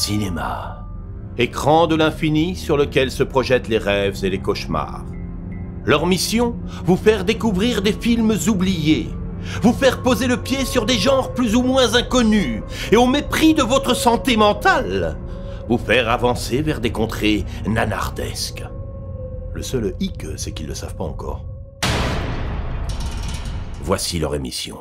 Cinéma. Écran de l'infini sur lequel se projettent les rêves et les cauchemars. Leur mission, vous faire découvrir des films oubliés, vous faire poser le pied sur des genres plus ou moins inconnus, et au mépris de votre santé mentale, vous faire avancer vers des contrées nanardesques. Le seul hic, c'est qu'ils ne le savent pas encore. Voici leur émission.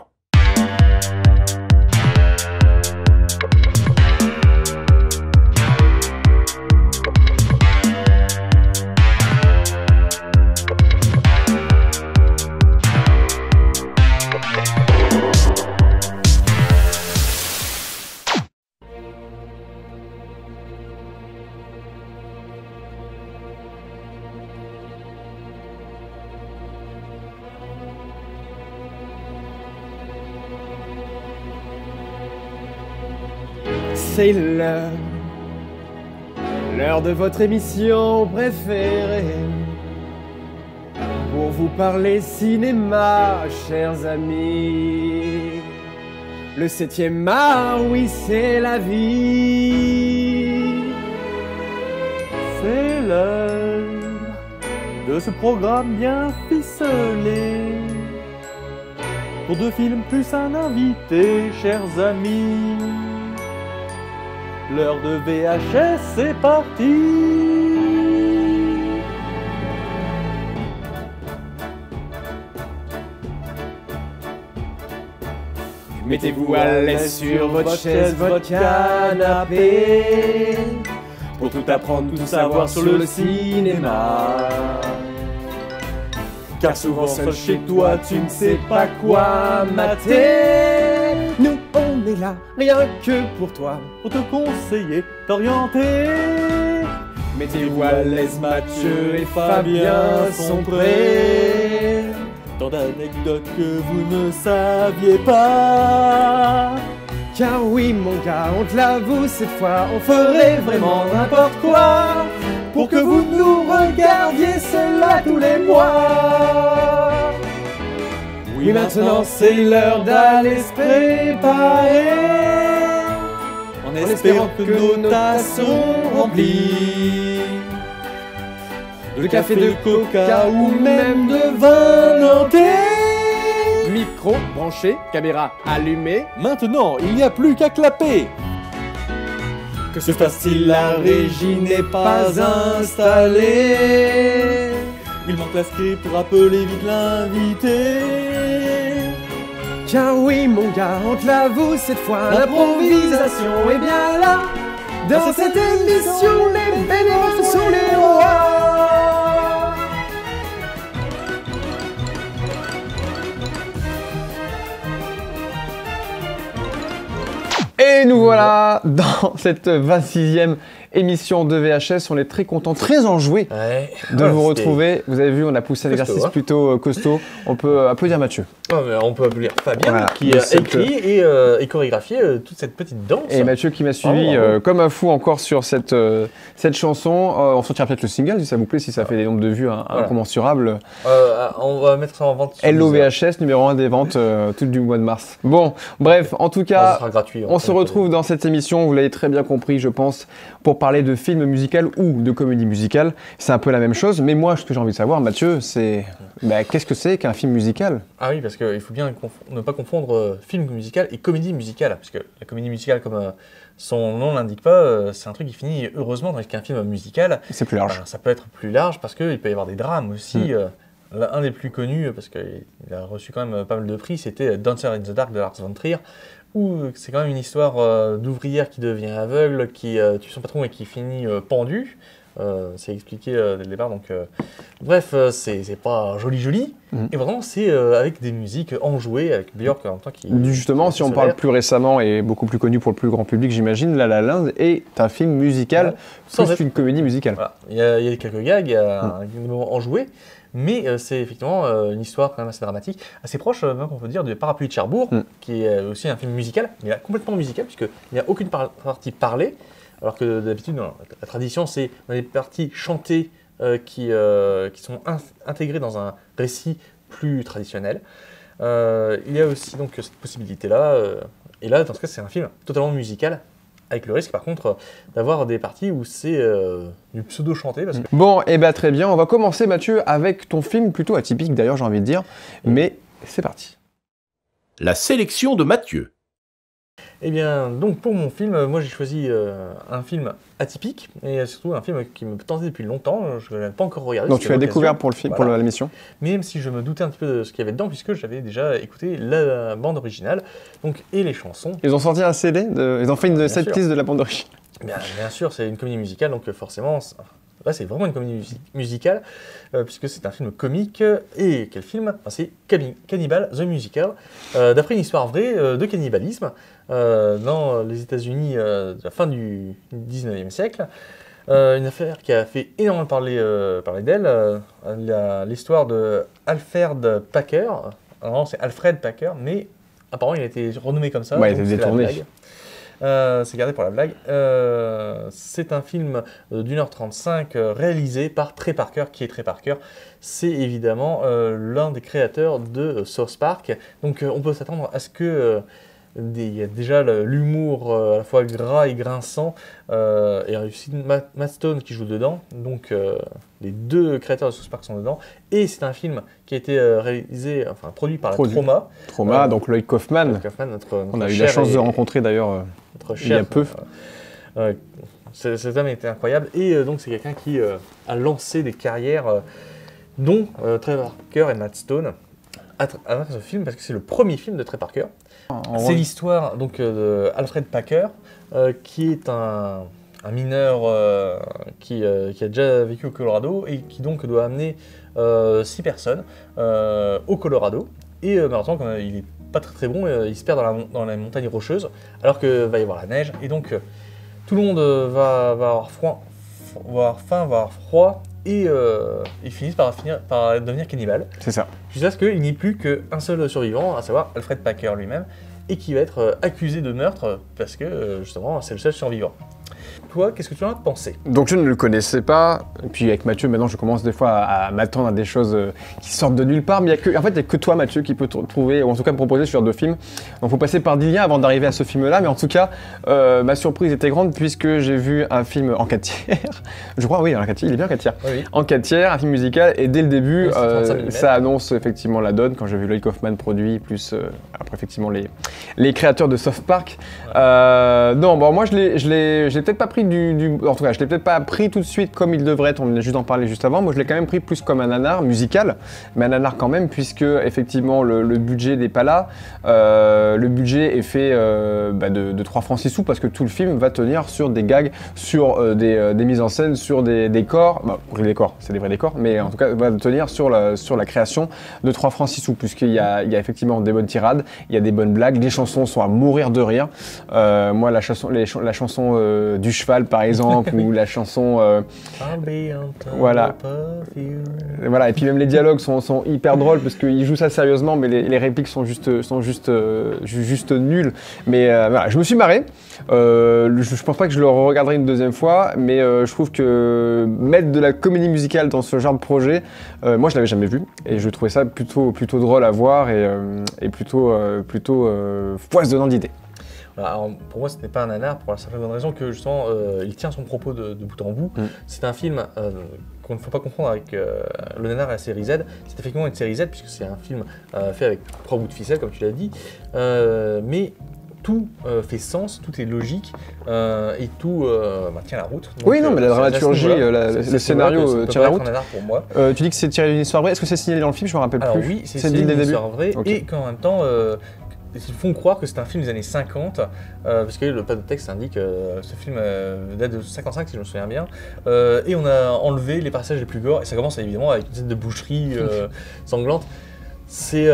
C'est l'heure de votre émission préférée. Pour vous parler cinéma, chers amis. Le 7e art, oui, c'est la vie. C'est l'heure de ce programme bien ficelé. Pour 2 films plus un invité, chers amis. L'heure de VHS, c'est parti! Mettez-vous à l'aise sur votre chaise, votre canapé, pour tout apprendre, tout savoir sur le cinéma. Car souvent seul chez toi, tu ne sais pas quoi mater. Nous, on est là, rien que pour toi, pour te conseiller, t'orienter. Mettez-vous à l'aise, Mathieu et Fabien sont prêts. Tant d'anecdotes que vous ne saviez pas. Car oui, mon gars, on te l'avoue, cette fois, on ferait vraiment n'importe quoi pour que vous nous regardiez cela tous les mois. Oui, maintenant c'est l'heure d'aller se préparer, en espérant que nos tasses sont remplies de café, de coca ou même de vin nantais. Micro branché, caméra allumée. Maintenant, il n'y a plus qu'à clapper. Que se passe-t-il? La régie n'est pas installée. Il manque la script pour appeler vite l'invité. Car oui, mon gars, on te l'avoue, cette fois, l'improvisation est bien là. Dans cette émission, les bénévoles sont les rois. Et nous voilà dans cette 26e émission de VHS. On est très content, très enjoué de vous retrouver. Vous avez vu, on a poussé un exercice plutôt costaud. On peut applaudir Mathieu. On peut applaudir Fabien qui a écrit et chorégraphié toute cette petite danse. Et Mathieu qui m'a suivi comme un fou encore sur cette chanson. On sortira peut-être le single si ça vous plaît, si ça fait des nombres de vues incommensurables. On va mettre ça en vente. LOVHS, numéro 1 des ventes tout du mois de mars. Bon, bref, en tout cas, ça sera gratuit, on se retrouve dans cette émission, vous l'avez très bien compris, je pense, pour parler de films musicaux ou de comédie musicale. C'est un peu la même chose, mais moi, ce que j'ai envie de savoir, Mathieu, c'est qu'est-ce que c'est qu'un film musical? Ah oui, parce qu'il faut bien ne pas confondre film musical et comédie musicale, parce que la comédie musicale, comme son nom l'indique pas, c'est un truc qui finit heureusement avec un film musical. C'est plus large. Ça peut être plus large parce qu'il peut y avoir des drames aussi. Un des plus connus, parce qu'il a reçu quand même pas mal de prix, c'était Dancer in the Dark de Lars von Trier, où c'est quand même une histoire d'ouvrière qui devient aveugle, qui tue son patron et qui finit pendu. C'est expliqué dès le départ, donc bref, c'est pas joli. Et vraiment, c'est avec des musiques enjouées, avec Björk en même temps qui... Justement, si on parle plus récemment et beaucoup plus connu pour le plus grand public, j'imagine, La La Land est un film musical, plus qu'une comédie musicale. Voilà. Il y a quelques gags, il y a des moments enjoués, mais c'est effectivement une histoire quand même assez dramatique, assez proche, même on peut dire, de Parapluie de Cherbourg, qui est aussi un film musical, mais complètement musical, puisqu'il n'y a aucune partie parlée, alors que d'habitude, la tradition, c'est des parties chantées qui sont intégrées dans un récit plus traditionnel. Il y a aussi donc cette possibilité-là, et là, dans ce cas, c'est un film totalement musical, avec le risque par contre d'avoir des parties où c'est du pseudo-chanté. Parce que... Bon, et bah très bien, on va commencer Mathieu avec ton film plutôt atypique d'ailleurs j'ai envie de dire, mais c'est parti. La sélection de Mathieu. Eh bien, donc pour mon film, moi j'ai choisi un film atypique et surtout un film qui me tentait depuis longtemps. Je ne l'avais pas encore regardé. Donc tu l'as découvert pour le film, voilà. pour l'émission. Même si je me doutais un petit peu de ce qu'il y avait dedans, puisque j'avais déjà écouté la bande originale donc, et les chansons. Ils ont sorti un CD, ils ont fait une setlist de la bande originale. Bien sûr, c'est une comédie musicale, donc forcément. Là, c'est vraiment une comédie musicale, puisque c'est un film comique. Et quel film? C'est Cannibal the Musical, d'après une histoire vraie de cannibalisme dans les États-Unis de la fin du 19e siècle. Une affaire qui a fait énormément parler d'elle, l'histoire de Alfred Packer. Non, c'est Alfred Packer, mais apparemment il a été renommé comme ça. Ouais, il a été détourné. C'est gardé pour la blague. C'est un film d'1h35 réalisé par Trey Parker. Qui est Trey Parker? C'est évidemment l'un des créateurs de South Park. Donc on peut s'attendre à ce que il y a déjà l'humour à la fois gras et grinçant et aussi Matt Stone qui joue dedans. Donc les deux créateurs de South Park sont dedans. Et c'est un film qui a été produit par la Troma. Troma, donc Lloyd Kaufman. Notre on a eu la chance de rencontrer d'ailleurs il y a peu. Cet homme était incroyable et donc c'est quelqu'un qui a lancé des carrières dont Trey Parker et Matt Stone à travers ce film parce que c'est le premier film de Trey Parker. C'est l'histoire donc de Alfred Packer qui est un mineur qui a déjà vécu au Colorado et qui donc doit amener 6 personnes au Colorado et malheureusement comme il est pas très bon, il se perd dans la montagne rocheuse alors que va y avoir la neige et donc tout le monde va avoir faim, va avoir froid et ils finissent par devenir cannibales. C'est ça. Jusqu'à ce qu'il n'y ait plus qu'un seul survivant, à savoir Alfred Packer lui-même, et qui va être accusé de meurtre parce que justement c'est le seul survivant. Toi, qu'est-ce que tu en as pensé? Donc je ne le connaissais pas, et puis avec Mathieu, maintenant je commence des fois à m'attendre à des choses qui sortent de nulle part, mais en fait il n'y a que toi Mathieu qui peut trouver, ou en tout cas me proposer ce genre de film. Donc il faut passer par 10 liens avant d'arriver à ce film-là, mais en tout cas ma surprise était grande puisque j'ai vu un film en 4 tiers, je crois oui, en 4 tiers, il est bien en 4 tiers, oui. En 4 tiers, un film musical, et dès le début ça annonce effectivement la donne, quand j'ai vu Lloyd Kaufman produit, plus après effectivement les créateurs de South Park. Non, bon moi je l'ai peut-être pas pris en tout cas, je l'ai peut-être pas pris tout de suite comme il devrait être, on venait juste d'en parler juste avant. Moi, je l'ai quand même pris plus comme un nanar musical, mais un nanar quand même, puisque effectivement, le budget n'est pas là. Le budget est fait de 3 francs 6 sous, parce que tout le film va tenir sur des gags, sur des mises en scène, sur des décors. Les décors, c'est des vrais décors, mais en tout cas, va tenir sur la création de 3 francs 6 sous, puisqu'il y a effectivement des bonnes tirades, il y a des bonnes blagues, les chansons sont à mourir de rire. Moi, la chanson du cheval par exemple ou la chanson voilà, et puis même les dialogues sont hyper drôles parce qu'ils jouent ça sérieusement mais les répliques sont juste nulles, mais voilà, je me suis marré. Je pense pas que je le regarderai une deuxième fois, mais je trouve que mettre de la comédie musicale dans ce genre de projet, moi je l'avais jamais vu et je trouvais ça plutôt drôle à voir et plutôt foisonnant d'idées. Alors, pour moi, ce n'est pas un nanar pour la simple bonne raison que justement, il tient son propos de bout en bout. C'est un film qu'on ne faut pas confondre avec le nanar et la série Z. C'est effectivement une série Z puisque c'est un film fait avec 3 bouts de ficelle, comme tu l'as dit. Mais tout fait sens, tout est logique et tout tient la route. Donc, oui, non, mais la dramaturgie, le scénario tient la route. Un nanar pour moi. Tu dis que c'est tiré d'une histoire vraie. Est-ce que c'est signalé dans le film? Je me rappelle plus. Alors oui, c'est signalé d'une histoire vraie et qu'en même temps. Ils font croire que c'est un film des années 50, parce que le panneau de texte indique que ce film date de 55 si je me souviens bien, et on a enlevé les passages les plus gore, et ça commence évidemment avec une scène de boucherie sanglante. C'est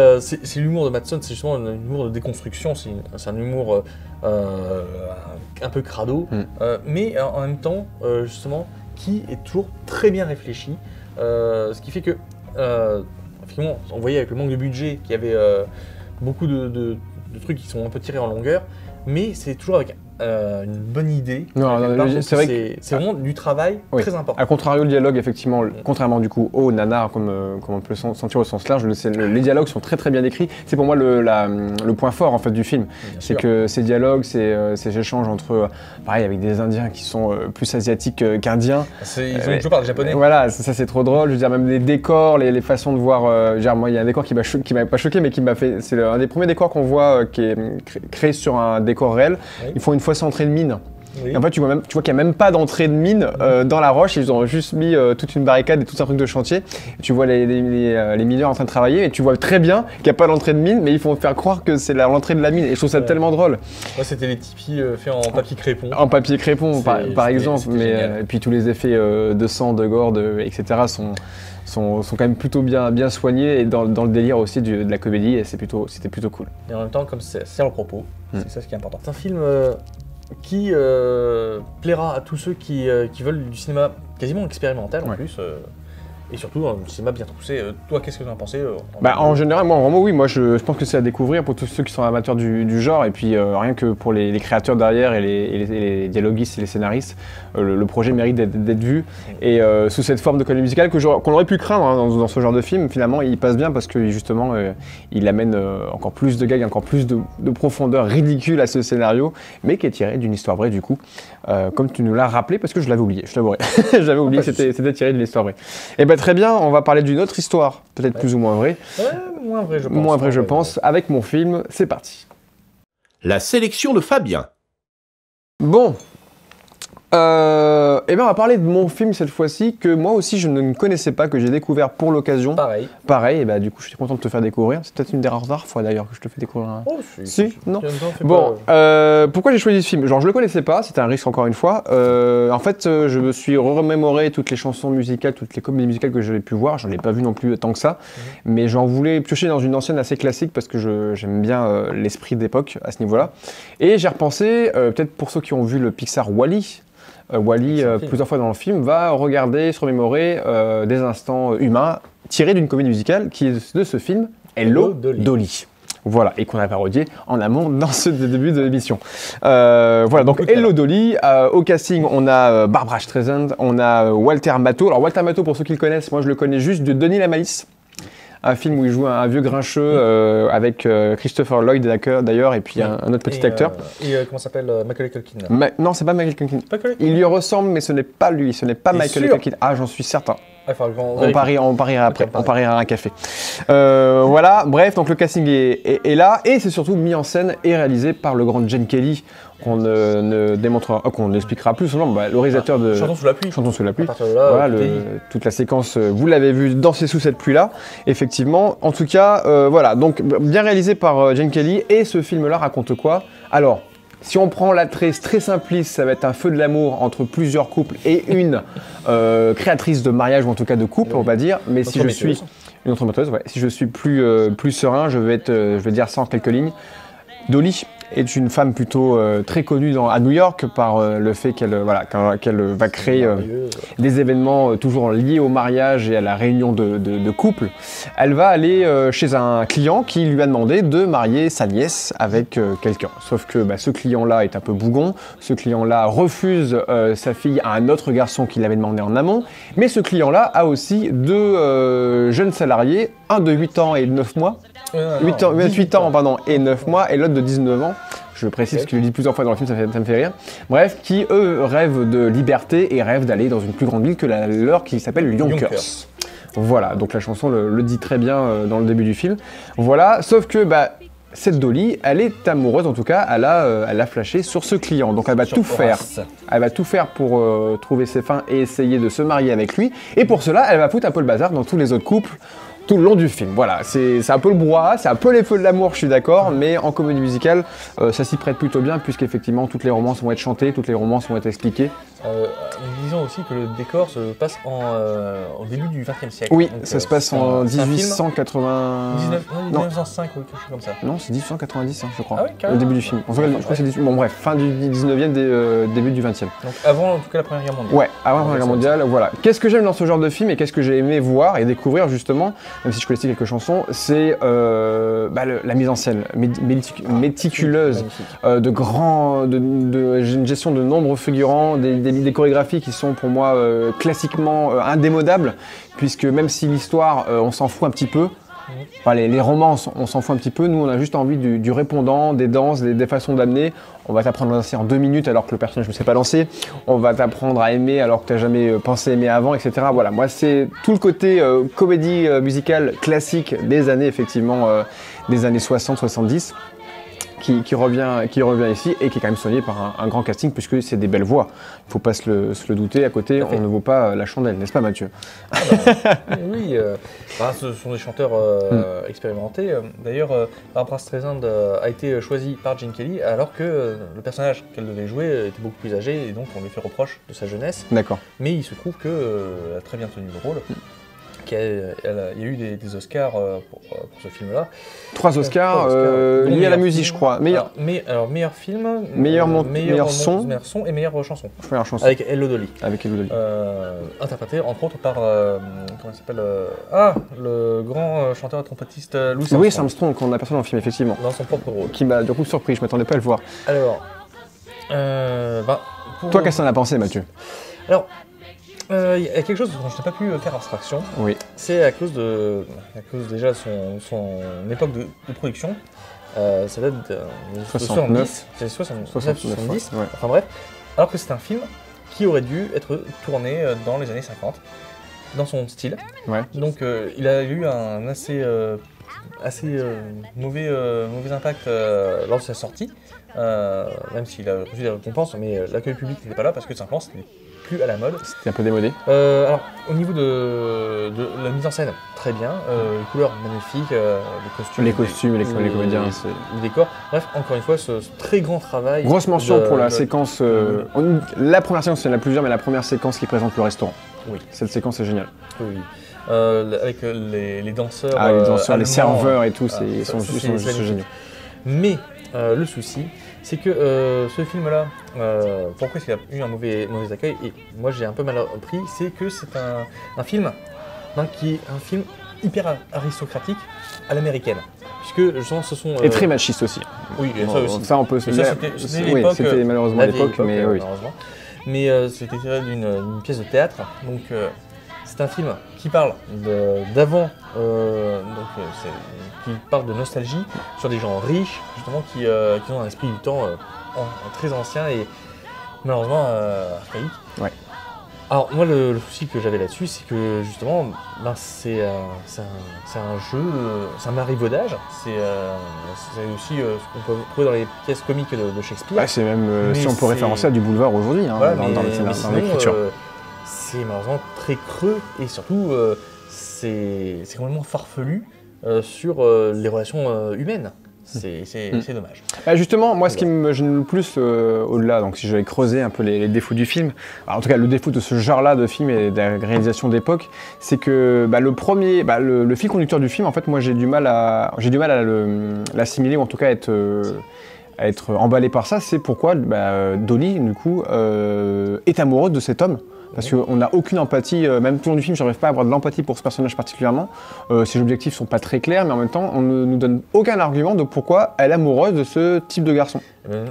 l'humour de Matt Stone, c'est justement un humour de déconstruction, c'est un humour un peu crado, mais en même temps, justement, qui est toujours très bien réfléchi, ce qui fait que, effectivement, on voyait avec le manque de budget qu'il y avait beaucoup de trucs qui sont un peu tirés en longueur, mais c'est toujours avec une bonne idée. Non, c'est vrai que c'est vraiment du travail très important. A contrario, le dialogue, effectivement, contrairement du coup au nanar, comme on peut le sentir au sens large, les dialogues sont très très bien écrits. C'est pour moi le point fort en fait du film. C'est que ces dialogues, ces échanges entre, pareil, avec des Indiens qui sont plus asiatiques qu'Indiens. Ils ont toujours parlé japonais. Voilà, ça c'est trop drôle. Je veux dire, même les décors, les façons de voir. Genre, moi, il y a un décor qui m'a pas choqué, mais qui m'a fait. C'est un des premiers décors qu'on voit qui est créé sur un décor réel. Oui. Ils font une fausse entrée de mine. Oui. Et en fait, tu vois qu'il n'y a même pas d'entrée de mine dans la roche. Ils ont juste mis toute une barricade et tout un truc de chantier. Et tu vois les mineurs en train de travailler et tu vois très bien qu'il n'y a pas d'entrée de mine, mais ils font faire croire que c'est l'entrée de la mine. Et je trouve ça tellement drôle. Ouais, c'était les tipis faits en papier crépon. En papier crépon, par exemple. Mais, et puis tous les effets de sang, de gore, etc. sont quand même plutôt bien soignés et dans le délire aussi de la comédie. Et c'était plutôt cool. Et en même temps, comme c'est le propos, c'est ça ce qui est important. C'est un film qui plaira à tous ceux qui veulent du cinéma quasiment expérimental en plus. Et surtout un cinéma bien poussé. Toi, qu'est-ce que tu en as pensé en général, moi je pense que c'est à découvrir pour tous ceux qui sont amateurs du genre et puis rien que pour les créateurs derrière et les dialoguistes et les scénaristes, le projet mérite d'être vu et sous cette forme de comédie musicale qu'on aurait pu craindre dans ce genre de film, finalement il passe bien parce que justement il amène encore plus de gags, encore plus de profondeur ridicule à ce scénario, mais qui est tiré d'une histoire vraie du coup, comme tu nous l'as rappelé parce que je l'avais oublié, je t'avouerai. J'avais oublié que c'était tiré de l'histoire vraie. Et très bien, on va parler d'une autre histoire, peut-être plus ou moins vraie. Moins vrai, je pense. Moins vrai, je pense, avec mon film. C'est parti. La sélection de Fabien. Bon. On va parler de mon film cette fois-ci, que moi aussi je ne connaissais pas, que j'ai découvert pour l'occasion. Pareil, et du coup je suis content de te faire découvrir. C'est peut-être une des rares fois d'ailleurs que je te fais découvrir. Oh, si, non. Bon, pourquoi j'ai choisi ce film? Genre je le connaissais pas, c'était un risque encore une fois. En fait, je me suis remémoré toutes les chansons musicales, toutes les comédies musicales que j'avais pu voir. J'en ai pas vu non plus tant que ça, mais j'en voulais piocher dans une ancienne assez classique parce que j'aime bien l'esprit d'époque à ce niveau-là. Et j'ai repensé, peut-être pour ceux qui ont vu le Pixar Wall-E. Wall-E, plusieurs fois dans le film, va regarder, se remémorer des instants humains tirés d'une comédie musicale qui est de ce film, Hello Dolly. Voilà, et qu'on a parodié en amont dans ce début de l'émission. Voilà, donc Hello Dolly, au casting, on a Barbra Streisand, on a Walter Matthau. Alors Walter Matthau, pour ceux qui le connaissent, moi je le connais juste de Denis la Malice. Un film où il joue un vieux grincheux avec Christopher Lloyd d'ailleurs et puis un autre petit acteur. Comment s'appelle Macaulay Culkin non, c'est pas Macaulay Culkin. Il lui ressemble, mais ce n'est pas lui, ce n'est pas Macaulay Culkin. Ah, j'en suis certain. On pariera après, on pariera à un café. Voilà, bref, donc le casting est là et c'est surtout mis en scène et réalisé par le grand Gene Kelly qu'on qu'on expliquera plus. Le réalisateur de Chantons sous la pluie. Chantons sous la pluie. Voilà, toute la séquence, vous l'avez vu, danser sous cette pluie-là, effectivement. En tout cas, voilà, donc bien réalisé par Gene Kelly et ce film-là raconte quoi? Alors, si on prend l'attrait très simpliste, ça va être un feu de l'amour entre plusieurs couples et une créatrice de mariage ou en tout cas de couple, on va dire. Mais si je suis une entremetteuse, si je suis plus serein, je vais dire ça en quelques lignes. Dolly est une femme plutôt très connue à New York par le fait qu'elle va créer des événements toujours liés au mariage et à la réunion de couples. Elle va aller chez un client qui lui a demandé de marier sa nièce avec quelqu'un. Sauf que ce client-là est un peu bougon, ce client-là refuse sa fille à un autre garçon qui l'avait demandé en amont, mais ce client-là a aussi deux jeunes salariés, un de 8 ans et 9 mois, 8 ans et 9 mois et l'autre de 19 ans. Je précise ce que je dis plusieurs fois dans le film, ça me fait rire. Bref, qui eux rêvent de liberté et rêvent d'aller dans une plus grande ville que la leur qui s'appelle Yonkers. Voilà, donc la chanson le dit très bien dans le début du film. Voilà, sauf que cette Dolly, elle est amoureuse, en tout cas, elle a flashé sur ce client. Donc elle va tout faire. Elle va tout faire pour trouver ses fins et essayer de se marier avec lui. Et pour cela, elle va foutre un peu le bazar dans tous les autres couples tout le long du film. Voilà, c'est un peu le brouhaha, c'est un peu les feux de l'amour, je suis d'accord, mais en comédie musicale, ça s'y prête plutôt bien, puisqu'effectivement, toutes les romances vont être chantées, toutes les romances vont être expliquées. Disons aussi que le décor se passe au début du XXe siècle. Oui, donc, ça se passe en 1880... 1905 ou quelque chose comme ça. Non, c'est 1890, je crois, ah oui, au début du film. En fait, je crois que c'est bon, bref, fin du 19e, début du 20e. Donc avant, en tout cas, la Première Guerre mondiale. Ouais, avant la Première Guerre mondiale, voilà. Qu'est-ce que j'aime dans ce genre de film et qu'est-ce que j'ai aimé voir et découvrir, justement, même si je connaissais quelques chansons, c'est la mise en scène méticuleuse, une gestion de nombreux figurants, des chorégraphies qui sont pour moi classiquement indémodables, puisque même si l'histoire, on s'en fout un petit peu, enfin, les romances, on s'en fout un petit peu. Nous, on a juste envie du répondant, des danses, des façons d'amener. On va t'apprendre à danser en 2 minutes alors que le personnage ne sait pas danser. On va t'apprendre à aimer alors que tu n'as jamais pensé aimer avant, etc. Voilà, moi, c'est tout le côté comédie musicale classique des années, effectivement, des années 60-70. Qui revient ici et qui est quand même soigné par un grand casting puisque c'est des belles voix. Il ne faut pas se le douter, à côté on ne vaut pas la chandelle, n'est-ce pas Mathieu? Oui, ce sont des chanteurs expérimentés. D'ailleurs, Barbra Streisand a été choisie par Gene Kelly alors que le personnage qu'elle devait jouer était beaucoup plus âgé et donc on lui fait reproche de sa jeunesse. D'accord. Mais il se trouve qu'elle a très bien tenu le rôle. Il y a eu des Oscars pour ce film-là. 3 Oscars liés à la musique, je crois. Meilleur film, meilleur son et meilleure chanson. Avec Hello Dolly. Interprété entre autres par comment il s'appelle le grand chanteur et trompettiste Louis Armstrong. Louis Armstrong, qu'on aperçoit dans le film, effectivement. Dans son propre rôle. Qui m'a du coup surpris, je ne m'attendais pas à le voir. Alors, toi, qu'est-ce que t'en as pensé, Mathieu? Alors, il y a quelque chose dont je n'ai pas pu faire abstraction. Oui. C'est à cause déjà de son époque de production. Ça date de 70. C'est 70. Ouais. Enfin bref. Alors que c'est un film qui aurait dû être tourné dans les années 50, dans son style. Ouais. Donc il a eu un assez mauvais impact lors de sa sortie, même s'il a reçu des récompenses, mais l'accueil public n'était pas là parce que simplement c'était plus à la mode. C'était un peu démodé. Alors, au niveau de la mise en scène, très bien. Les couleurs magnifiques, les costumes, les comédiens, les décors. Bref, encore une fois, ce très grand travail. Grosse mention pour la séquence. La première séquence, c'est la plus dure, mais la première séquence qui présente le restaurant. Oui. Cette séquence est géniale. Oui. Avec les danseurs. Les serveurs et tout, ils sont juste géniaux. Mais le souci, c'est que ce film-là, pourquoi il a eu un mauvais accueil, et moi j'ai un peu mal pris, c'est que c'est un film qui est un film hyper aristocratique à l'américaine. Puisque justement ce sont... Et très machiste aussi. Oui, ça aussi. Ça on peut se dire. C'était malheureusement l'époque, mais oui. Mais c'était tiré d'une pièce de théâtre, donc c'est un film qui parle d'avant, qui parle de nostalgie sur des gens riches, justement, qui ont un esprit du temps très ancien et malheureusement archaïque. Ouais. Alors moi le souci que j'avais là-dessus, c'est que justement c'est un jeu, c'est un marivaudage, c'est aussi ce qu'on peut trouver dans les pièces comiques de Shakespeare. Ouais, c'est même si on peut référencer à du boulevard aujourd'hui, hein, dans l'écriture. C'est malheureusement très creux et surtout c'est complètement farfelu sur les relations humaines. C'est dommage. Justement, moi, ce qui me gêne le plus au-delà, donc si je vais creuser un peu les défauts du film, en tout cas le défaut de ce genre-là de film et de la réalisation d'époque, c'est que le fil conducteur du film, en fait, moi j'ai du mal à l'assimiler ou en tout cas à être emballé par ça. C'est pourquoi Dolly, du coup, est amoureuse de cet homme. Parce qu'on n'a aucune empathie, même tout le long du film, je n'arrive pas à avoir de l'empathie pour ce personnage particulièrement. Ses objectifs ne sont pas très clairs, mais en même temps, on ne nous donne aucun argument de pourquoi elle est amoureuse de ce type de garçon.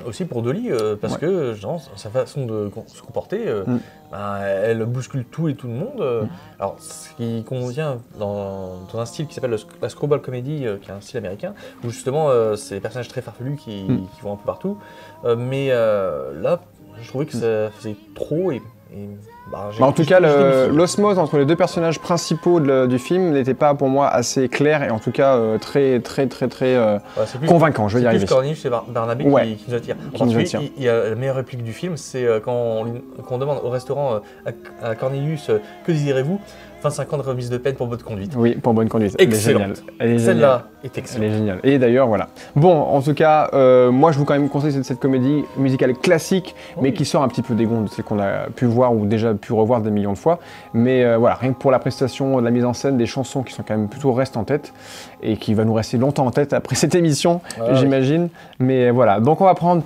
Aussi pour Dolly, parce que genre, sa façon de se comporter, elle bouscule tout et tout le monde. Alors, ce qui convient dans un style qui s'appelle la screwball comedy, qui est un style américain, où justement, c'est des personnages très farfelus qui vont un peu partout. Mais là, je trouvais que ça faisait trop en tout cas, l'osmose entre les deux personnages principaux du film n'était pas pour moi assez clair et en tout cas très convaincant. Je vais y arriver. C'est plus Cornelius et Barnaby qui nous attire. Il y a la meilleure réplique du film, c'est quand on demande au restaurant à Cornelius que désirez-vous, 25 ans de remise de peine pour bonne conduite. Oui, pour bonne conduite. Excellente. Celle-là est excellente. Elle est géniale. Et d'ailleurs, voilà. Bon, en tout cas, moi je vous quand même conseille cette comédie musicale classique, mais qui sort un petit peu des gonds de celle qu'on a pu voir ou déjà pu revoir des millions de fois. Mais voilà, rien que pour la prestation, la mise en scène, des chansons qui sont quand même plutôt restent en tête et qui va nous rester longtemps en tête après cette émission, j'imagine. Mais voilà, donc on va prendre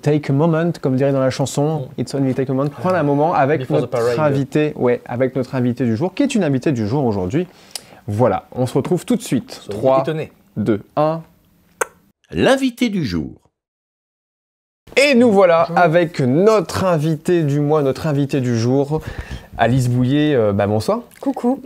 Take a moment, comme dirait dans la chanson, It's only take a moment, prendre un moment avec notre invité du jour, qui est une invitée du jour aujourd'hui. Voilà, on se retrouve tout de suite. Soyez 3, étonnés. 2, 1. L'invité du jour. Et nous voilà avec notre invité du mois, notre invité du jour, Alice Bouillet. Bonsoir. Coucou.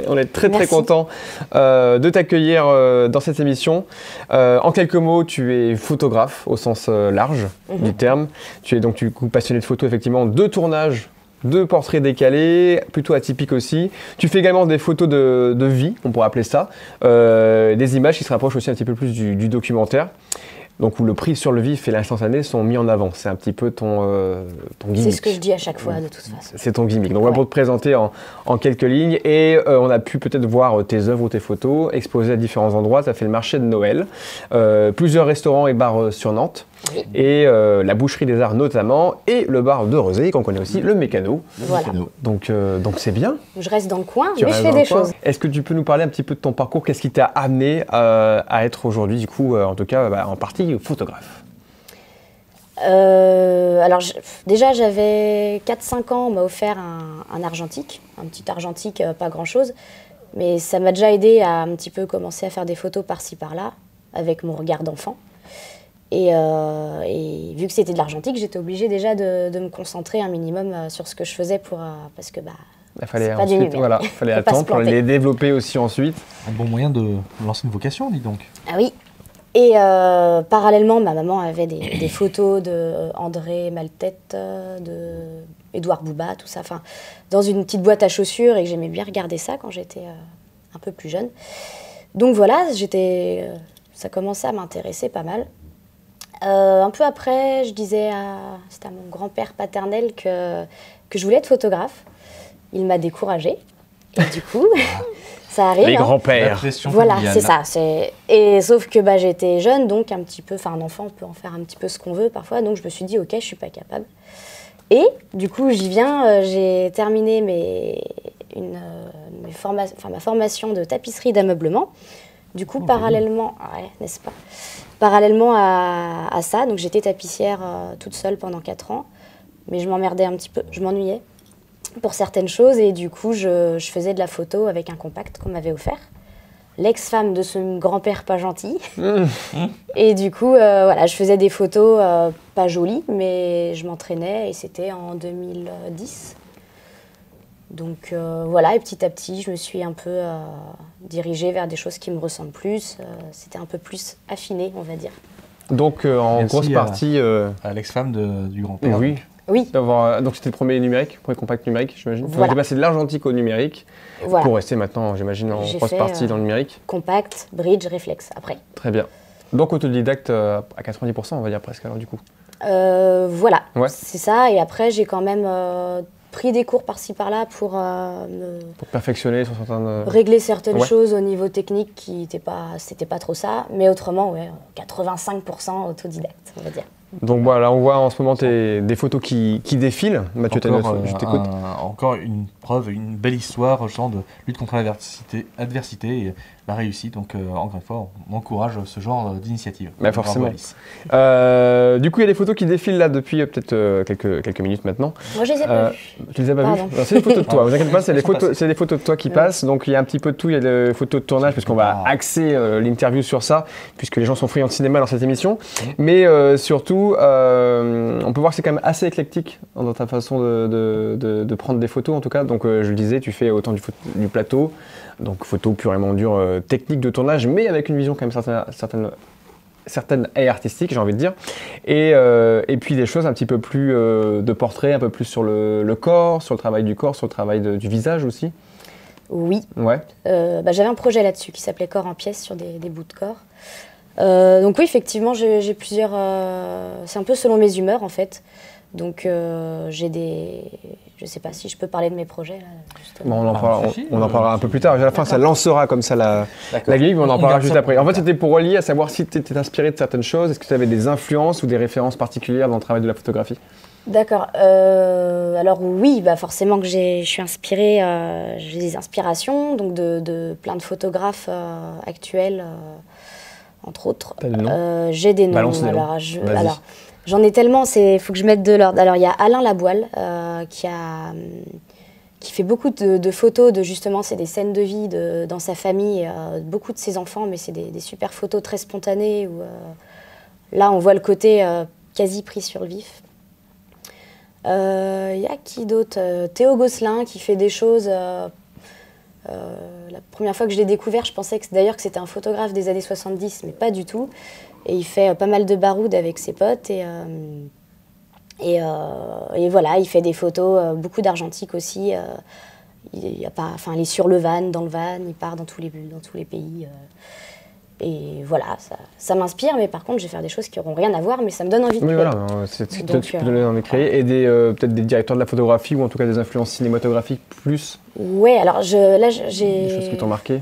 On est très Merci. content de t'accueillir dans cette émission. En quelques mots, tu es photographe au sens large du terme. Tu es donc du coup passionné de photo, effectivement, de tournage, de portraits décalés, plutôt atypiques aussi. Tu fais également des photos de vie, on pourrait appeler ça, des images qui se rapprochent aussi un petit peu plus du documentaire. Donc où le prix sur le vif et l'instantané sont mis en avant. C'est un petit peu ton gimmick. C'est ce que je dis à chaque fois, de toute façon. C'est ton gimmick. Donc voilà pour te présenter en quelques lignes. Et on a pu peut-être voir tes œuvres ou tes photos exposées à différents endroits. Tu as fait le marché de Noël, plusieurs restaurants et bars sur Nantes, Oui. et la boucherie des Arts notamment, et le bar de Rezé, qu'on connaît aussi, le Mécano. Voilà. Donc c'est bien. Je reste dans le coin, Tu mais je restes fais dans des le coin. choses. Est-ce que tu peux nous parler un petit peu de ton parcours? Qu'est-ce qui t'a amené à être aujourd'hui, du coup, en tout cas, en partie photographe? Alors, déjà, j'avais 4-5 ans, on m'a offert un argentique, un petit argentique, pas grand-chose. Mais ça m'a déjà aidé à un petit peu commencer à faire des photos par-ci, par-là, avec mon regard d'enfant. Et vu que c'était de l'argentique, j'étais obligée déjà de me concentrer un minimum sur ce que je faisais parce que Il fallait c'est pas du ensuite, numérique. voilà, fallait Faut pas se attendre pour planter. les développer aussi ensuite. Un bon moyen de lancer une vocation, dis donc. Ah oui. Et parallèlement, ma maman avait des photos de André Maltête, de Édouard Bouba, tout ça, enfin, dans une petite boîte à chaussures, et que j'aimais bien regarder ça quand j'étais un peu plus jeune. Donc voilà, ça commençait à m'intéresser pas mal. Un peu après, je disais c'était à mon grand-père paternel que je voulais être photographe. Il m'a découragée. Et du coup, ça arrive. Les hein. grands-pères. La pression Voilà, familiale. c'est ça. Et sauf que j'étais jeune, donc un petit peu, un enfant, on peut en faire un petit peu ce qu'on veut parfois. Donc je me suis dit, ok, je suis pas capable. Et du coup, j'y viens. J'ai terminé ma formation de tapisserie d'ameublement. Du coup, parallèlement, ouais, n'est-ce pas? Parallèlement à ça, donc j'étais tapissière toute seule pendant 4 ans, mais je m'emmerdais un petit peu, je m'ennuyais pour certaines choses, et du coup, je faisais de la photo avec un compact qu'on m'avait offert. L'ex-femme de ce grand-père pas gentil. Et du coup, voilà, je faisais des photos pas jolies, mais je m'entraînais, et c'était en 2010. Donc voilà, et petit à petit, je me suis un peu dirigée vers des choses qui me ressemblent plus. C'était un peu plus affiné, on va dire. Donc en Merci grosse partie, À l'ex-femme du grand-père. oui. Oui, Donc c'était le premier numérique, premier compact numérique, j'imagine. Voilà. Tu es passé de l'argentique au numérique voilà. pour rester maintenant, j'imagine, en J'ai grosse fait, partie dans le numérique. Compact, bridge, réflexe, après. Très bien. Donc autodidacte à 90%, on va dire presque alors du coup. Voilà, Ouais. c'est ça. Et après, j'ai quand même pris des cours par-ci par-là pour Pour perfectionner sur certaines. régler certaines Ouais. choses au niveau technique qui c'était pas trop ça. Mais autrement, ouais, 85% autodidacte, on va dire. Donc voilà, on voit en ce moment des photos qui défilent. Mathieu Taneuf, je t'écoute. Encore une preuve, une belle histoire, genre de lutte contre l'adversité et la réussite. Donc, encore une fois, on encourage ce genre d'initiative. Bah, Bravo, forcément. Alice. Du coup, il y a des photos qui défilent là depuis peut-être quelques minutes maintenant. Moi, je les ai pas vues. Tu les as pas Pardon. vues? Alors, c'est des photos de toi, vous inquiétez pas, c'est Elles sont passées. des photos de toi qui passent. Donc il y a un petit peu de tout, il y a des photos de tournage, puisqu'on va axer l'interview sur ça, puisque les gens sont friands de cinéma dans cette émission. Mais surtout, on peut voir que c'est quand même assez éclectique dans ta façon de prendre des photos en tout cas. Donc je le disais, tu fais autant du plateau, donc photos purement dures, techniques de tournage, mais avec une vision quand même certaine et artistique, j'ai envie de dire, et puis des choses un petit peu plus de portrait, un peu plus sur le corps, sur le travail du corps, sur le travail du visage aussi. Oui. Ouais. J'avais un projet là-dessus qui s'appelait Corps en pièces sur des bouts de corps. Donc oui, effectivement, j'ai plusieurs... c'est un peu selon mes humeurs, en fait. Donc j'ai des... Je sais pas si je peux parler de mes projets, là, justement. Bon, réfléchis, on en parlera un peu plus tard. À la fin, ça lancera comme ça la grille, mais on en parlera juste après. En fait, c'était pour relier à savoir si tu étais inspiré de certaines choses. Est-ce que tu avais des influences ou des références particulières dans le travail de la photographie? D'accord. Alors oui, forcément que je suis inspirée, j'ai des inspirations donc de plein de photographes actuels, entre autres. T'as des noms? J'ai des noms. Balance les noms. Vas-y. Alors, j'en ai tellement, faut que je mette de l'ordre. Alors il y a Alain Laboile qui a qui fait beaucoup de photos de justement, c'est des scènes de vie dans sa famille, beaucoup de ses enfants, mais c'est des super photos très spontanées où là on voit le côté quasi pris sur le vif. Y a qui d'autre? Théo Gosselin qui fait des choses. La première fois que je l'ai découvert, je pensais d'ailleurs que c'était un photographe des années 70, mais pas du tout. Et il fait pas mal de baroud avec ses potes et voilà, il fait des photos, beaucoup d'argentique aussi. Il est sur le van, dans le van, il part dans tous les pays. Et voilà, ça m'inspire, mais par contre, je vais faire des choses qui n'auront rien à voir, mais ça me donne envie de créer. Voilà, c'est ce qui te donne envie de créer. Et peut-être des directeurs de la photographie, ou en tout cas des influences cinématographiques plus. Ouais, alors j'ai... Des choses qui t'ont marqué.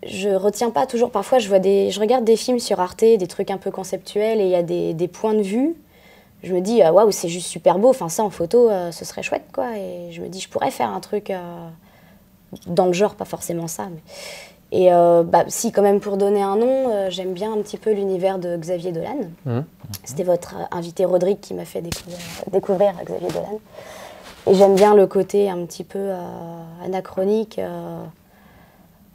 Je retiens pas toujours. Parfois, je regarde des films sur Arte, des trucs un peu conceptuels, et il y a des points de vue. Je me dis, waouh, c'est juste super beau. Enfin, ça, en photo, ce serait chouette, quoi. Et je me dis, je pourrais faire un truc dans le genre, pas forcément ça. Mais... Et si, quand même, pour donner un nom, j'aime bien un petit peu l'univers de Xavier Dolan. C'était votre invité Rodrigue qui m'a fait découvrir Xavier Dolan. Et j'aime bien le côté un petit peu anachronique.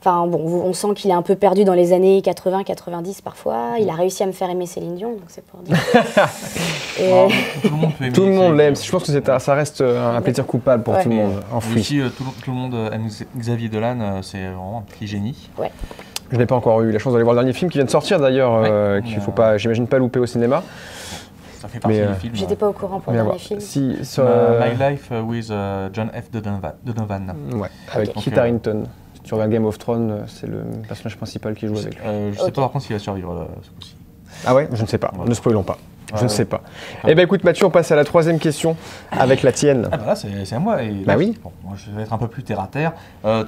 Enfin, bon, on sent qu'il est un peu perdu dans les années 80-90 parfois. Il a réussi à me faire aimer Céline Dion, donc c'est pour dire. Tout le monde l'aime. Je pense que ça reste un plaisir coupable pour tout le monde, enfoui. Ici, tout le monde aime Xavier Dolan, c'est vraiment un petit génie. Ouais. Je n'ai pas encore eu la chance d'aller voir le dernier film qui vient de sortir d'ailleurs, qu'il ne faut pas, j'imagine, pas louper au cinéma. Ça fait partie du film. J'étais pas au courant pour le dernier film. My Life with John F. Donovan. Ouais, avec Kit Harington. Si tu regardes Game of Thrones, c'est le personnage principal qui joue avec lui. Je sais pas par contre s'il va survivre ce coup-ci. Ah ouais? Je ne sais pas, ne spoilons pas. Je ne sais pas. Ah. Eh bien écoute Mathieu, on passe à la troisième question avec la tienne. Ah bah là c'est à moi. Et bah là, oui. Bon, moi, je vais être un peu plus terre à terre.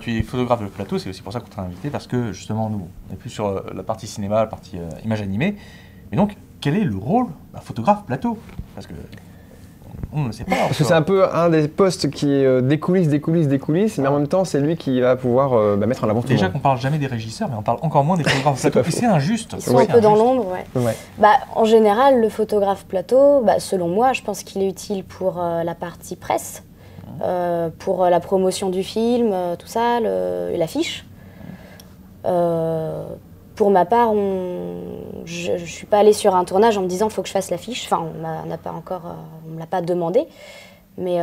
Tu es photographe de plateau, c'est aussi pour ça qu'on t'a invité, parce que justement nous, on est plus sur la partie cinéma, la partie image animée. Mais donc, quel est le rôle d'un photographe plateau? Parce que on ne sait pas. Parce que c'est un peu un des postes qui est des coulisses, mais en même temps c'est lui qui va pouvoir mettre en avant tout le monde. Déjà qu'on parle jamais des régisseurs, mais on parle encore moins des photographes plateau. Et c'est injuste. Ils sont un peu dans l'ombre, ouais. En général, le photographe plateau, selon moi, je pense qu'il est utile pour la partie presse, pour la promotion du film, tout ça, l'affiche. Pour ma part, je ne suis pas allée sur un tournage en me disant qu'il faut que je fasse l'affiche. Enfin, on ne me l'a pas demandé. Mais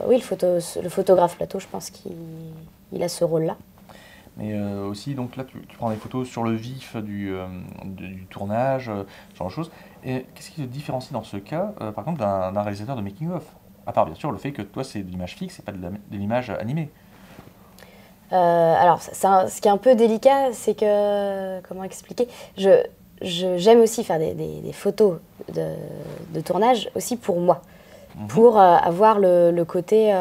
oui, le photographe plateau, je pense qu'il a ce rôle-là. Mais aussi, donc là, tu prends des photos sur le vif du tournage, ce genre de choses. Et qu'est-ce qui te différencie dans ce cas, par exemple, d'un réalisateur de making-of? À part, bien sûr, le fait que toi, c'est de l'image fixe et pas de l'image animée. Alors, ce qui est un peu délicat, c'est que, comment expliquer, j'aime aussi faire des photos de tournage, aussi pour moi, pour avoir le côté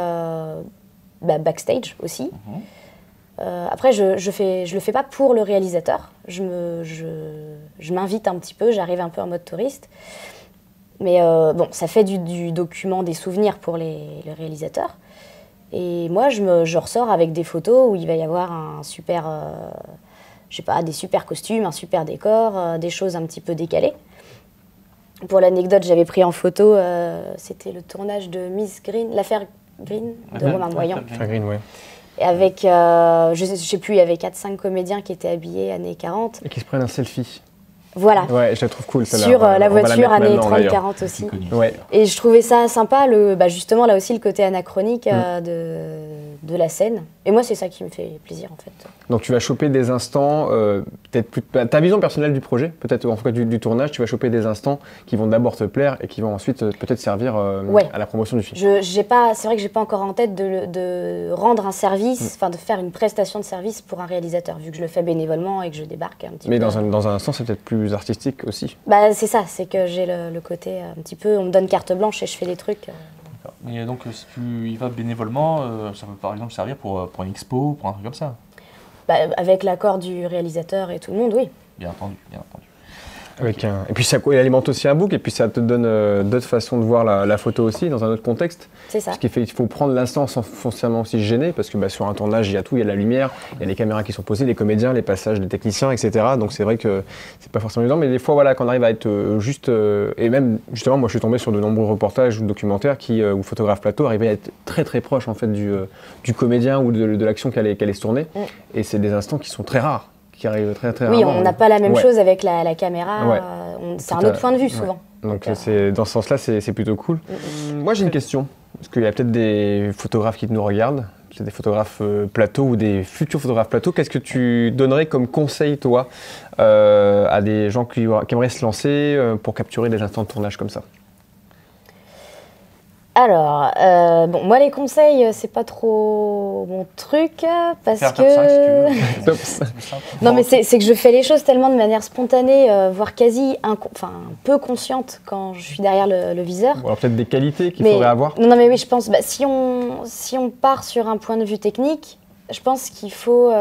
backstage aussi. Après, je le fais pas pour le réalisateur, je m'invite un petit peu, j'arrive un peu en mode touriste, mais bon, ça fait du document, des souvenirs pour les réalisateurs. Et moi, je ressors avec des photos où il va y avoir un super, je sais pas, des super costumes, un super décor, des choses un petit peu décalées. Pour l'anecdote, j'avais pris en photo, c'était le tournage de Miss Green, l'affaire Green de Romain Moyan. L'affaire Green, ouais. Et avec, je sais plus, il y avait 4-5 comédiens qui étaient habillés années 40. Et qui se prennent un selfie. Voilà. Ouais, je la trouve cool celle-là. Sur la voiture années 30-40 aussi. Ouais. Et je trouvais ça sympa, justement là aussi le côté anachronique de la scène. Et moi c'est ça qui me fait plaisir en fait. Donc tu vas choper des instants, peut-être plus ta vision personnelle du projet, peut-être en tout cas du tournage, tu vas choper des instants qui vont d'abord te plaire et qui vont ensuite peut-être servir à la promotion du film. C'est vrai que j'ai pas encore en tête de rendre un service, enfin de faire une prestation de service pour un réalisateur, vu que je le fais bénévolement et que je débarque un petit peu. Mais dans un instant c'est peut-être plus artistique aussi. C'est ça, c'est que j'ai le côté un petit peu, on me donne carte blanche et je fais des trucs. Mais donc si tu y vas bénévolement, ça peut par exemple servir pour une expo, pour un truc comme ça? Avec l'accord du réalisateur et tout le monde, oui. Bien entendu, bien entendu. Et puis ça alimente aussi un book, et puis ça te donne d'autres façons de voir la photo aussi, dans un autre contexte. C'est ça. Ce qui fait qu'il faut prendre l'instant sans forcément aussi se gêner, parce que sur un tournage, il y a tout, il y a la lumière, il y a les caméras qui sont posées, les comédiens, les passages des techniciens, etc. Donc c'est vrai que c'est pas forcément évident, mais des fois, voilà, quand on arrive à être juste... et même, justement, moi je suis tombé sur de nombreux reportages ou documentaires où photographe plateau arrivait à être très très proche en fait, du comédien ou de l'action qu'elle allait se tourner. Et c'est des instants qui sont très rares. Qui arrive très très Oui, rarement. on n'a pas la même chose avec la caméra. Ouais. C'est un autre point de vue souvent. Donc dans ce sens-là, c'est plutôt cool. Moi j'ai une question, parce qu'il y a peut-être des photographes qui nous regardent, peut-être des photographes plateau ou des futurs photographes plateau. Qu'est-ce que tu donnerais comme conseil, toi, à des gens qui aimeraient se lancer pour capturer des instants de tournage comme ça? Alors, bon, moi les conseils, c'est pas trop mon truc parce Faire que. un top 5 si tu veux. Non, mais c'est que je fais les choses tellement de manière spontanée, voire quasi un peu consciente quand je suis derrière le viseur. Ou alors peut-être des qualités qu'il Mais- faudrait avoir. Non, mais oui, je pense, si on part sur un point de vue technique, je pense qu'il faut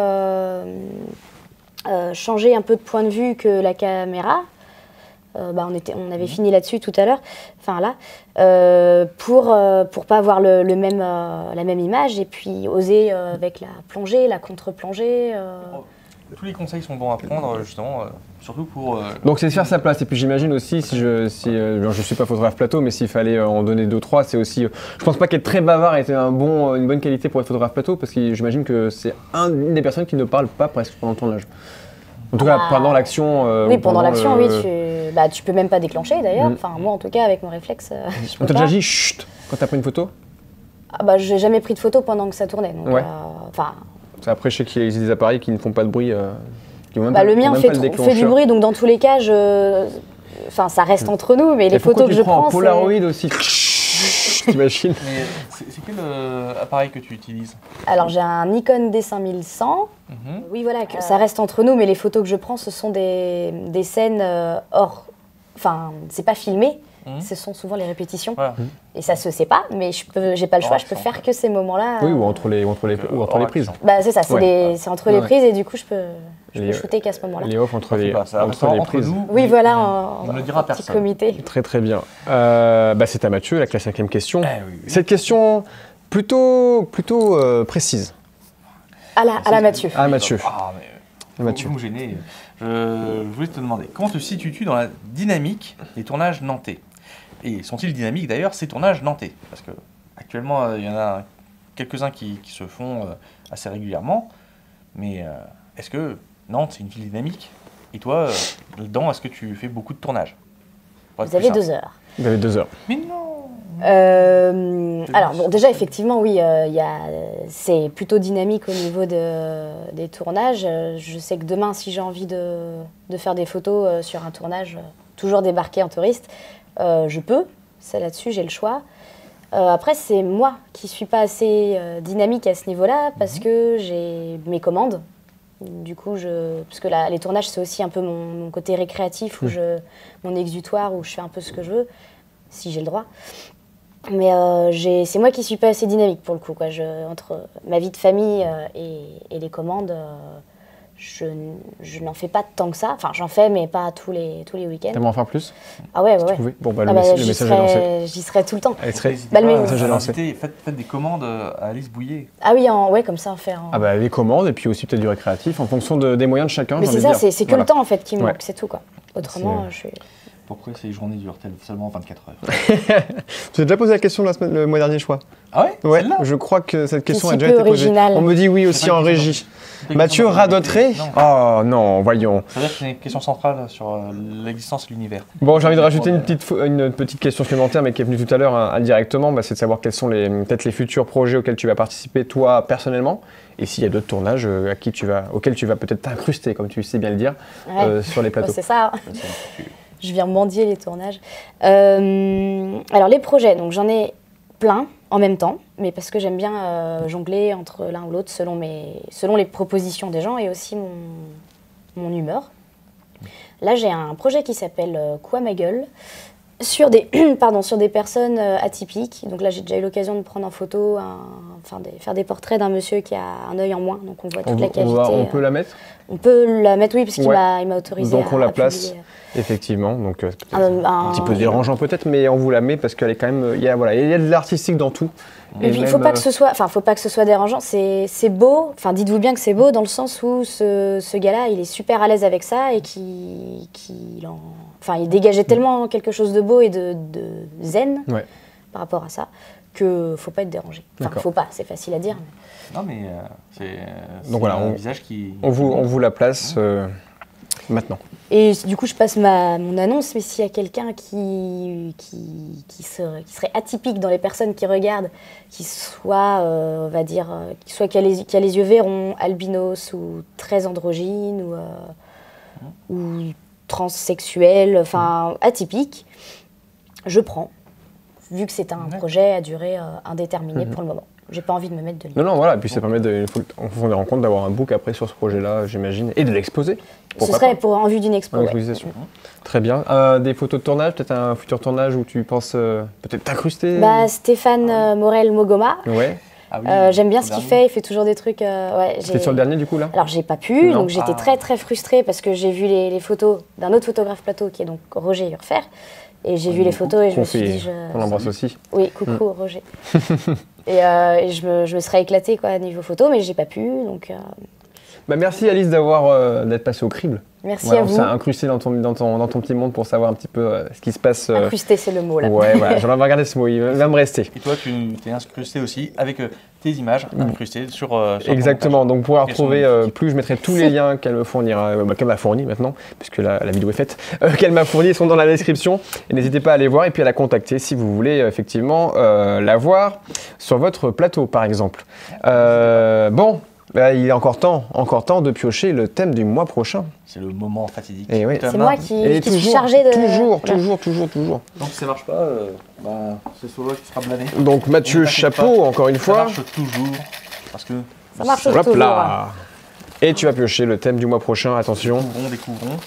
changer un peu de point de vue que la caméra. On avait fini là-dessus tout à l'heure, enfin là, pour pas avoir la même image et puis oser avec la plongée, la contre-plongée. Tous les conseils sont bons à prendre, justement, surtout pour... Donc c'est de faire sa place. Et puis j'imagine aussi, je suis pas photographe plateau, mais s'il fallait en donner 2-3, c'est aussi... je pense pas qu'être très bavard était une bonne qualité pour être photographe plateau, parce que j'imagine que c'est une des personnes qui ne parle pas presque pendant le tournage. En tout cas, pendant l'action. Oui, pendant l'action, oui. Tu peux même pas déclencher d'ailleurs. Enfin, moi en tout cas, avec mon réflexe, je peux On t'a pas. déjà dit chut quand t'as pris une photo? J'ai jamais pris de photo pendant que ça tournait. Donc, Ouais. enfin, Après, je sais qu'il y a des appareils qui ne font pas de bruit. Qui ont même pas, le mien qui ont même fait pas le du déclencheur. bruit, donc dans tous les cas, ça reste entre nous, mais les Et pourquoi photos que tu je prends prends, en Polaroid aussi? T'imagines? Mais c'est quel appareil que tu utilises? Alors j'ai un Nikon D5100. Oui, voilà, ça reste entre nous, mais les photos que je prends, ce sont des scènes hors. Enfin, c'est pas filmé, ce sont souvent les répétitions. Voilà. Et ça se sait pas, mais j'ai pas le choix, je peux faire que ces moments-là. Oui, ou entre les prises. C'est ça, c'est entre les prises et du coup, je peux shooter qu'à ce moment-là. Les off entre les prises. nous, Oui, voilà, on ne le dira à petit personne. comité. Très très bien. C'est à Mathieu, la 5e question. Oui. Cette question plutôt précise. À la Mathieu. Ah Mathieu. Vous me gênez. Je voulais te demander, comment te situes-tu dans la dynamique des tournages nantais? Et sont-ils dynamiques d'ailleurs, ces tournages nantais? Parce que actuellement, il y en a quelques-uns qui se font assez régulièrement. Mais est-ce que Nantes, c'est une ville dynamique? Et toi, dedans, est-ce que tu fais beaucoup de tournages? Vous avez 2 heures. Vous avez 2 heures. Mais non! Alors bon, déjà effectivement oui, c'est plutôt dynamique au niveau des tournages. Je sais que demain, si j'ai envie de faire des photos sur un tournage, toujours débarquer en touriste, je peux. Ça là-dessus, j'ai le choix. Après, c'est moi qui suis pas assez dynamique à ce niveau-là parce que j'ai mes commandes. Du coup, parce que les tournages, c'est aussi un peu mon côté récréatif, mon exutoire, où je fais un peu ce que je veux, si j'ai le droit. Mais c'est moi qui suis pas assez dynamique pour le coup, quoi. Entre ma vie de famille et les commandes, je n'en fais pas tant que ça. Enfin, j'en fais, mais pas tous les week-ends. T'aimerais en faire plus? Ah ouais. Bon, le message est lancé. J'y serai tout le temps. N'hésitez le pas message à inviter, faites des commandes à Alice Bouillet. Ah oui, comme ça, on fait. Les commandes et puis aussi peut-être du récréatif en fonction des moyens de chacun. Mais c'est ça, c'est que le temps en fait qui me manque, c'est tout quoi. Autrement, je suis. Pourquoi ces journées durent seulement 24 heures? Tu as déjà posé la question le mois dernier, je crois. Ah ouais? Ouais, Celle-là? je crois que cette question a si déjà peu été posée. originale. On me dit oui aussi en régie. Mathieu radoterait? Oh non, voyons. Ça veut dire que c'est une question centrale sur l'existence de l'univers. Bon, j'ai envie de rajouter une petite question supplémentaire, mais qui est venue tout à l'heure indirectement. C'est de savoir quels sont peut-être les futurs projets auxquels tu vas participer, toi, personnellement. Et s'il y a d'autres tournages auxquels tu vas peut-être t'incruster, comme tu sais bien le dire, sur les plateaux. C'est ça. Je viens mendier les tournages. Alors les projets, donc j'en ai plein en même temps, mais parce que j'aime bien jongler entre l'un ou l'autre selon les propositions des gens et aussi mon humeur. Là j'ai un projet qui s'appelle Quoi ma gueule sur des personnes atypiques. Donc là j'ai déjà eu l'occasion de prendre en photo un faire des portraits d'un monsieur qui a un œil en moins, donc on voit toute la qualité. On peut la mettre? On peut la mettre, oui, parce qu'il m'a autorisé donc on la place, publier. effectivement. Donc un petit peu dérangeant peut-être, mais on vous la met parce qu'elle est quand même. Il y a de l'artistique dans tout. Et puis il faut pas que ce soit dérangeant. C'est beau. Enfin, dites-vous bien que c'est beau dans le sens où ce gars-là, il est super à l'aise avec ça et il dégageait tellement quelque chose de beau et de zen par rapport à ça que faut pas être dérangé. Enfin, faut pas. C'est facile à dire. Non, mais donc voilà, un visage qui. On vous la place maintenant. Et du coup, je passe mon annonce, mais s'il y a quelqu'un qui serait atypique dans les personnes qui regardent, qui soit, on va dire, qui a les yeux verrons, albinos ou très androgyne ou transsexuel, enfin atypique, je prends, vu que c'est un projet à durée indéterminée pour le moment. J'ai pas envie de me mettre de limite. Non, voilà, et puis ça permet, en fonction des rencontres, d'avoir un book après sur ce projet-là, j'imagine, et de l'exposer. Ce serait en vue d'une expo. Très bien. Des photos de tournage, peut-être un futur tournage où tu penses peut-être t'incruster? Stéphane Morel-Mogoma. Ouais. Ah oui, j'aime bien ce qu'il fait, il fait toujours des trucs. C'était sur le dernier du coup là? Alors j'ai pas pu, donc j'étais très très frustrée parce que j'ai vu les photos d'un autre photographe plateau qui est donc Roger Urfer. Et j'ai vu les photos et je me suis dit... On l'embrasse aussi. Oui, coucou Roger. et je me serais éclatée quoi, niveau photo, mais j'ai pas pu, donc... merci Alice d'être passée au crible. Merci à vous. On s'est incrusté dans ton petit monde pour savoir un petit peu ce qui se passe. Incrusté, c'est le mot là. Ouais, voilà, j'en ai regardé ce mot, il va me rester. Et toi, tu t'es incrusté aussi avec tes images incrustées sur exactement, donc pour retrouver plus, je mettrai tous les liens qu'elle me fournira, qu'elle m'a fourni maintenant, puisque la vidéo est faite, qu'elle m'a fourni, sont dans la description. Et n'hésitez pas à aller voir et puis à la contacter si vous voulez effectivement la voir sur votre plateau par exemple. Bon. Il est encore temps de piocher le thème du mois prochain. C'est le moment fatidique. Oui. C'est moi qui suis chargée de... Toujours. Donc si ça marche pas, c'est Solo qui sera blâmé. Donc Mathieu, chapeau, encore une fois. Ça marche toujours. Parce que... Ça marche toujours. Là. Et tu vas piocher le thème du mois prochain, attention. Découvrons.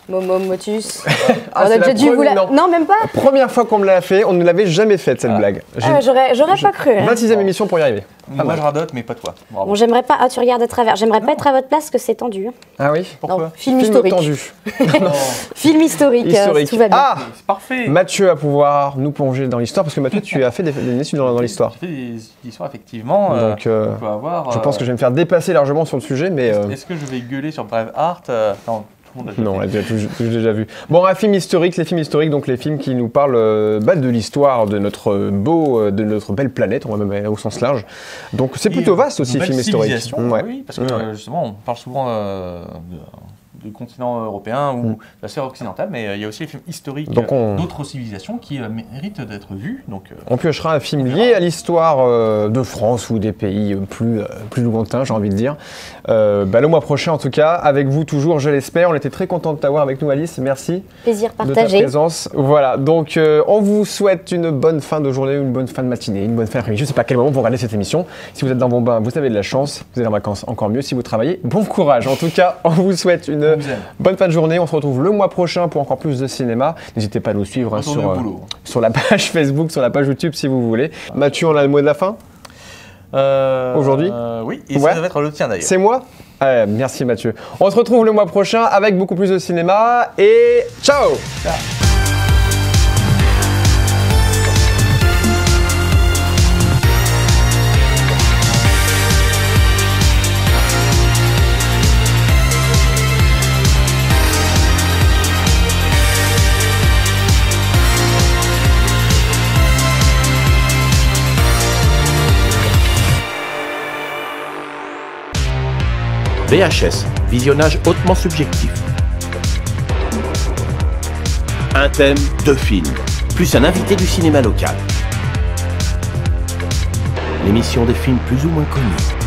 Momo Motus. On a déjà dû vous la... Non, même pas. La première fois qu'on me l'a fait, on ne l'avait jamais faite cette blague. J'aurais pas cru. 26e émission pour y arriver. Moi je radote, mais pas toi. Bravo. Bon, j'aimerais pas... Ah, tu regardes à travers. J'aimerais pas être à votre place, que c'est tendu. Ah oui? Pourquoi? Film historique. Tendu. Film historique. Tout va bien. Ah, c'est parfait. Mathieu va pouvoir nous plonger dans l'histoire, parce que Mathieu, tu as fait des études dans l'histoire. J'ai fait des histoires, effectivement. Donc, on peut avoir, je pense que je vais me faire dépasser largement sur le sujet, mais... Est-ce que je vais gueuler sur Braveheart? Non, on l'a déjà vu. Bon, un film historique, les films historiques, donc les films qui nous parlent de l'histoire de notre belle planète, on va même aller au sens large. Donc c'est plutôt vaste aussi, film historique. Oui, parce que justement, on parle souvent du continent européen ou de la sphère occidentale, mais il y a aussi les films historiques d'autres civilisations qui méritent d'être vus. Donc, on piochera un film lié à l'histoire de France ou des pays plus lointains, j'ai envie de dire. Le mois prochain, en tout cas, avec vous toujours, je l'espère. On était très contents de t'avoir avec nous, Alice. Merci. Plaisir partagé. De ta présence. Voilà, donc on vous souhaite une bonne fin de journée, une bonne fin de matinée, une bonne fin d'après-midi. Je ne sais pas à quel moment vous regardez cette émission. Si vous êtes dans vos bains, vous avez de la chance. Vous êtes en vacances, encore mieux. Si vous travaillez, bon courage. En tout cas, on vous souhaite une bonne fin de journée. On se retrouve le mois prochain pour encore plus de cinéma. N'hésitez pas à nous suivre sur la page Facebook, sur la page YouTube si vous voulez. Mathieu, on a le mot de la fin aujourd'hui? Oui, et ça va être le tien d'ailleurs. C'est moi? Merci Mathieu. On se retrouve le mois prochain avec beaucoup plus de cinéma et ciao! VHS, visionnage hautement subjectif. Un thème, 2 films, plus un invité du cinéma local. L'émission des films plus ou moins connus.